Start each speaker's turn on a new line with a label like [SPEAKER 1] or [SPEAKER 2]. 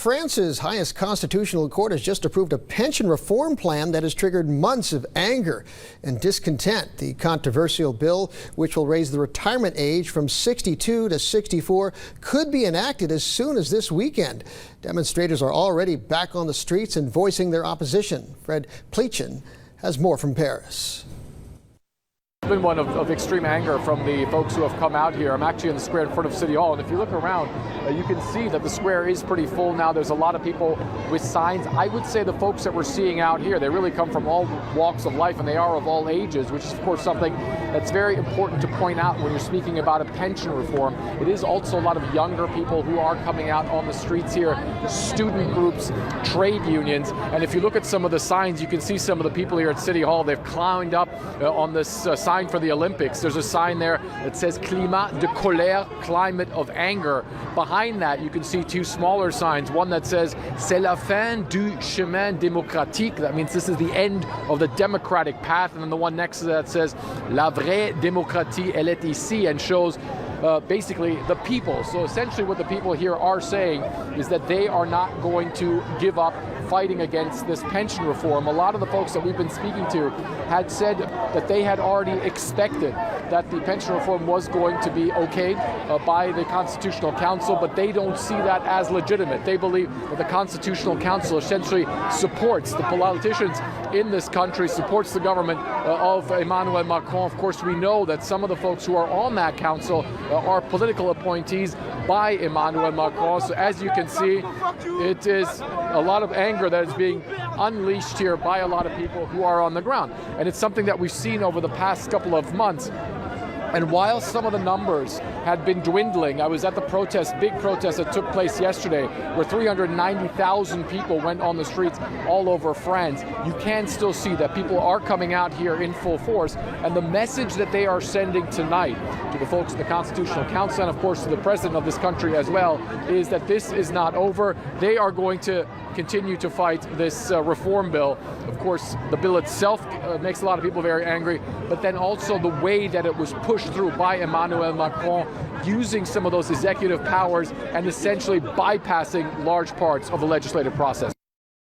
[SPEAKER 1] France's highest constitutional court has just approved a pension reform plan that has triggered months of anger and discontent. The controversial bill, which will raise the retirement age from 62 to 64, could be enacted as soon as this weekend. Demonstrators are already back on the streets and voicing their opposition. Fred Pleachin has more from Paris.
[SPEAKER 2] It's been one of extreme anger from the folks who have come out here. I'm actually in the square in front of City Hall, and if you look around, you can see that the square is pretty full now. There's a lot of people with signs. I would say the folks that we're seeing out here, they really come from all walks of life, and they are of all ages, which is, of course, something that's very important to point out when you're speaking about a pension reform. It is also a lot of younger people who are coming out on the streets here, student groups, trade unions, and if you look at some of the signs, you can see some of the people here at City Hall. They've climbed up on this sign for the Olympics. There's a sign there that says Climat de colère, climate of anger. Behind that, you can see two smaller signs. One that says C'est la fin du chemin démocratique. That means this is the end of the democratic path. And then the one next to that says La vraie démocratie, elle est ici, and shows basically the people. So essentially what the people here are saying is that they are not going to give up fighting against this pension reform. A lot of the folks that we've been speaking to had said that they had already expected that the pension reform was going to be okayed by the Constitutional Council, but they don't see that as legitimate. They believe that the Constitutional Council essentially supports the politicians in this country, supports the government of Emmanuel Macron. Of course, we know that some of the folks who are on that council are political appointees by Emmanuel Macron. So as you can see, it is a lot of anger that is being unleashed here by a lot of people who are on the ground. And it's something that we've seen over the past couple of months. And while some of the numbers had been dwindling, I was at the protest, big protest that took place yesterday, where 390,000 people went on the streets all over France. You can still see that people are coming out here in full force. And the message that they are sending tonight to the folks at the Constitutional Council, and of course to the president of this country as well, is that this is not over. They are going to continue to fight this reform bill. Of course, the bill itself makes a lot of people very angry, but then also the way that it was pushed through by Emmanuel Macron, using some of those executive powers and essentially bypassing large parts of the legislative process.